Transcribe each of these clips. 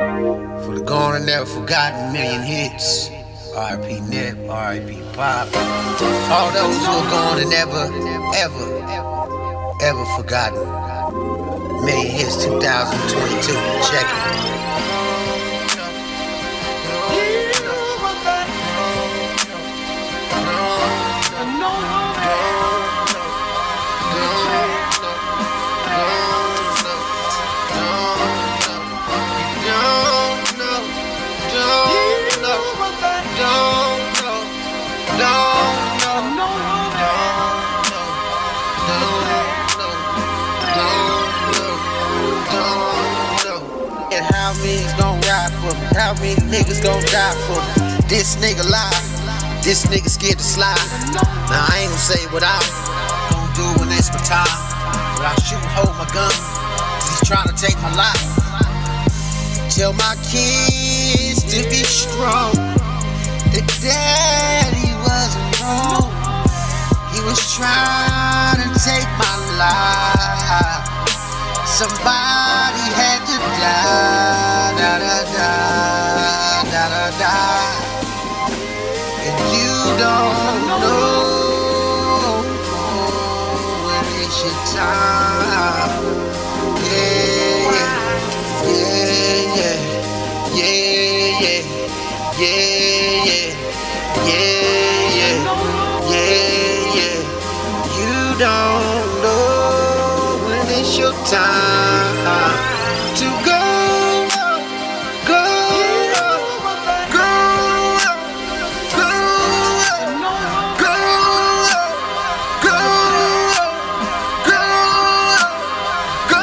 For the gone and never forgotten million hits. R.I.P. Nip, R.I.P. Pop. All those who are gone and never, ever forgotten. Million hits 2022. Check it. How many gon' ride for me? How many niggas gon' die for me? This nigga lie, this nigga scared to slide. Now I ain't gon' say what I'm gon' do when it's my time. But I'll shoot and hold my gun, 'cause he's trying to take my life. Tell my kids to be strong, that daddy wasn't wrong. He was trying to take my life. Somebody had to die, da da da, da da da. And you don't know when it's your time. Yeah, yeah, yeah, yeah, yeah, yeah, yeah, yeah, yeah, yeah. You don't know when it's your time to go, go, go, go, go, go, go, go,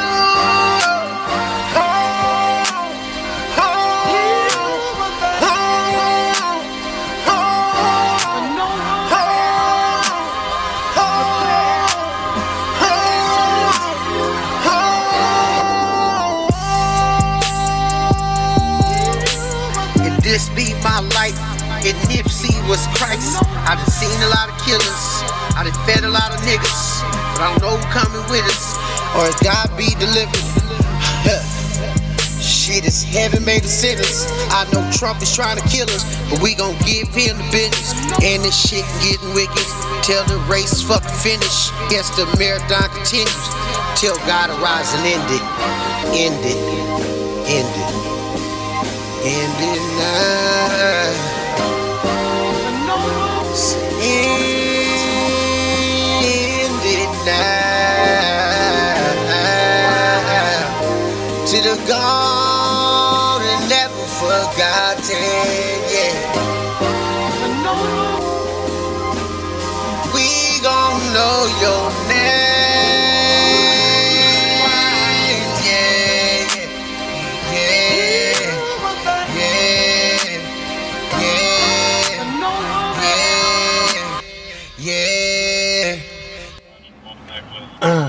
This be my life, and Nipsey was Christ. I done seen a lot of killers, I done fed a lot of niggas, but I don't know who coming with us, or if God be delivered. Shit, is heaven made of sinners. I know Trump is trying to kill us, but we gon' give him the business. And this shit getting wicked, till the race is fucking finished. Yes, the marathon continues, till God arise and end it, end it, end it. End it now. End it now. To the gone and never forgotten, yeah. We gon' know your name.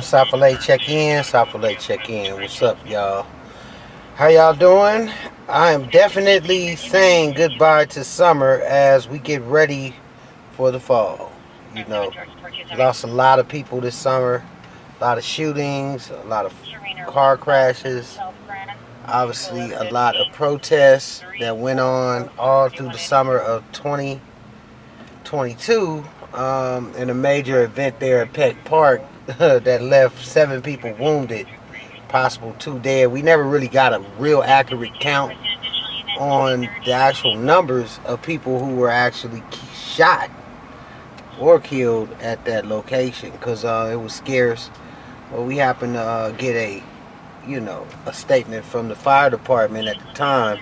South LA check in, South LA check in. What's up, y'all? How y'all doing? I am definitely saying goodbye to summer as we get ready for the fall. You know, lost a lot of people this summer, a lot of shootings, a lot of car crashes, obviously a lot of protests that went on all through the summer of 2022, in a major event there at Peck Park that left 7 people wounded, possible 2 dead. We never really got a real accurate count on the actual numbers of people who were actually shot or killed at that location, because it was scarce. Well, we happened to get a statement from the fire department at the time,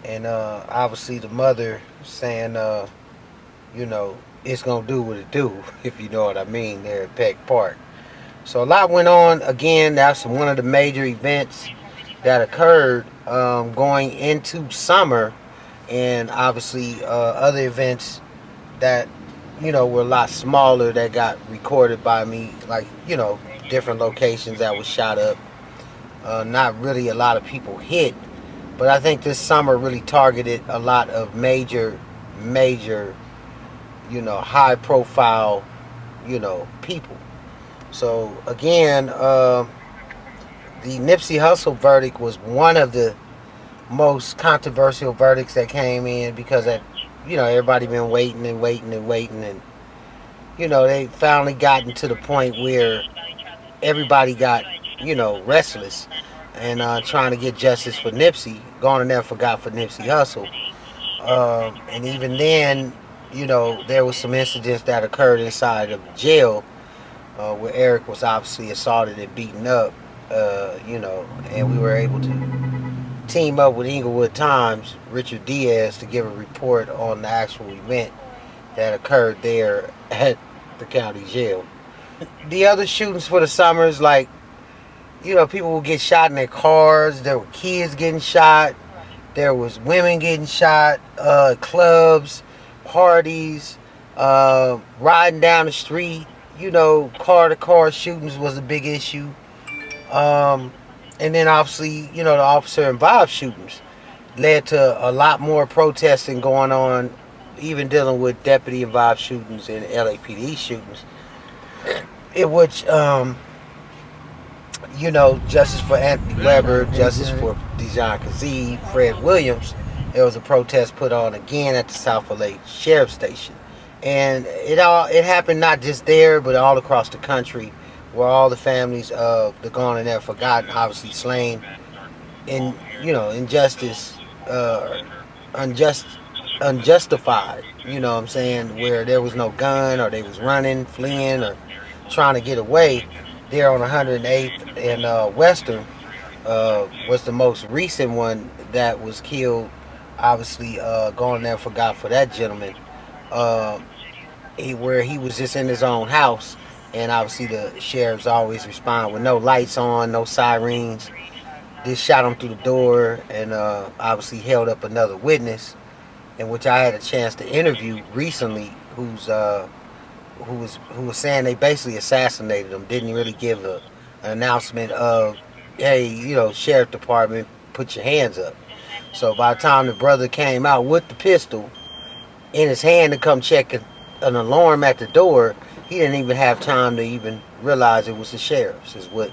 and obviously the mother saying it's gonna do what it do, if you know what I mean, there at Peck Park. So a lot went on. Again, that's one of the major events that occurred going into summer, and obviously other events that were a lot smaller that got recorded by me, like different locations that was shot up. Not really a lot of people hit, but I think this summer really targeted a lot of major high profile people. So again, the Nipsey Hussle verdict was one of the most controversial verdicts that came in because everybody been waiting and waiting and waiting, and they finally gotten to the point where everybody got restless and trying to get justice for Nipsey. Gone and never forgot for Nipsey Hussle. And even then, there was some incidents that occurred inside of jail where Eric was obviously assaulted and beaten up. And we were able to team up with Inglewood Times, Richard Diaz, to give a report on the actual event that occurred there at the county jail. The other shootings for the summers, like, people would get shot in their cars. There were kids getting shot. There was women getting shot. Clubs, parties, riding down the street. Car-to-car shootings was a big issue. And then obviously, the officer-involved shootings led to a lot more protesting going on, even dealing with deputy-involved shootings and LAPD shootings. In which, justice for Anthony Weber, justice for Dijon Kazee, Fred Williams, there was a protest put on again at the South LA Sheriff's Station. And it happened not just there, but all across the country, where all the families of the gone and never forgotten, obviously slain in injustice, unjustified. You know what I'm saying? Where there was no gun, or they was running, fleeing, or trying to get away. There on 108th and Western was the most recent one that was killed. Obviously, gone and never forgot for that gentleman. Where he was just in his own house, and obviously the sheriffs always respond with no lights on, no sirens. Just shot him through the door, and obviously held up another witness, in which I had a chance to interview recently, who was saying they basically assassinated him. Didn't really give an announcement of, hey, sheriff department, put your hands up. So by the time the brother came out with the pistol in his hand to come check an alarm at the door, he didn't even have time to even realize it was the sheriff's, is what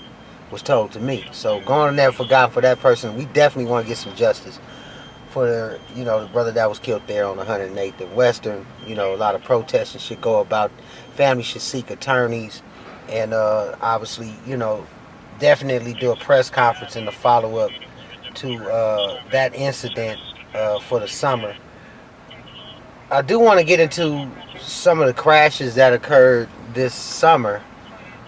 was told to me. So gone and never forgot for that person. We definitely want to get some justice for the brother that was killed there on 108th and Western. A lot of protesting should go about. Families should seek attorneys, and obviously, definitely do a press conference in the follow-up to that incident for the summer. I do want to get into some of the crashes that occurred this summer.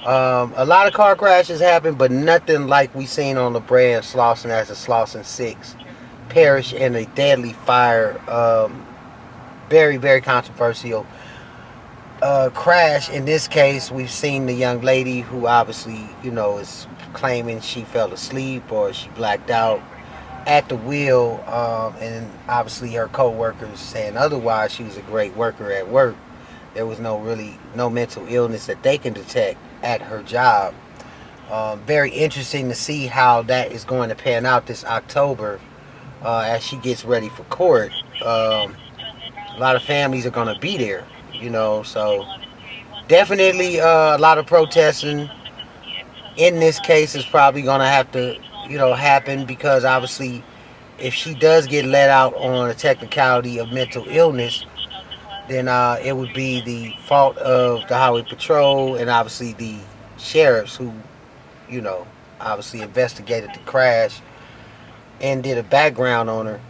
A lot of car crashes happened, but nothing like we seen on La Brea and Slauson as the Slauson 6 perished in a deadly fire. Very, very controversial crash. In this case, we've seen the young lady who obviously, is claiming she fell asleep or she blacked out at the wheel, and obviously her co-workers saying otherwise. She was a great worker at work. There was no mental illness that they can detect at her job. Very interesting to see how that is going to pan out this October as she gets ready for court. A lot of families are going to be there, so definitely a lot of protesting in this case is probably going to have to happen, because obviously if she does get let out on a technicality of mental illness, then it would be the fault of the highway patrol and obviously the sheriffs who obviously investigated the crash and did a background on her.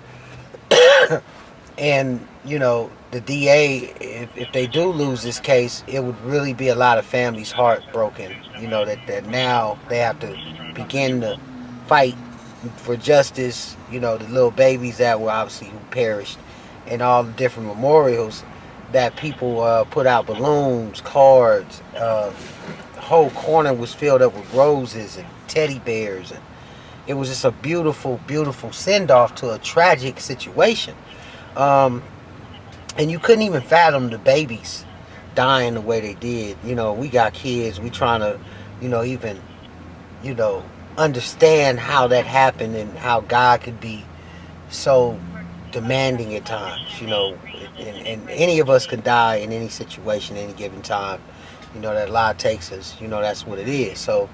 And the DA, if they do lose this case, it would really be a lot of families heartbroken, that now they have to begin to fight for justice. The little babies that were obviously who perished, and all the different memorials that people put out balloons, cards. The whole corner was filled up with roses and teddy bears, and it was just a beautiful, beautiful send-off to a tragic situation. And you couldn't even fathom the babies dying the way they did. We got kids. We trying to, even, understand how that happened and how God could be so demanding at times. And any of us can die in any situation, any given time. That life takes us. That's what it is. So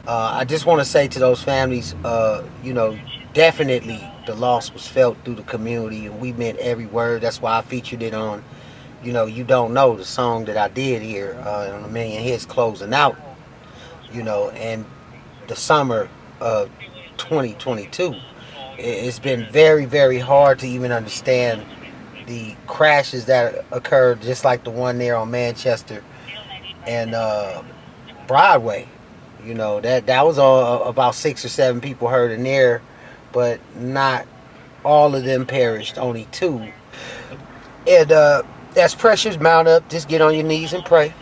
I just want to say to those families, definitely the loss was felt through the community, and we meant every word. That's why I featured it on, You Don't Know, the song that I did here on A Million Hits closing out, and the summer of 2022. It's been very, very hard to even understand the crashes that occurred, just like the one there on Manchester and Broadway. That was all about 6 or 7 people hurt in there, but not all of them perished. Only two. And as pressures mount up, just get on your knees and pray.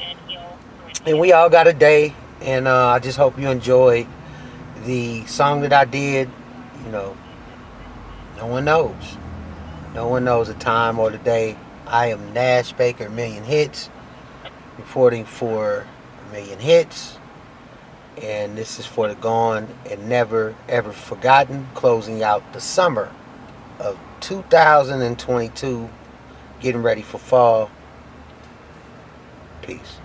And we all got a day, and I just hope you enjoy the song that I did. You know, no one knows. No one knows the time or the day. I am Nash Baker, A Million Hits, reporting for A Million Hits. And this is for the gone and never ever forgotten, closing out the summer of 2022, getting ready for fall. Peace.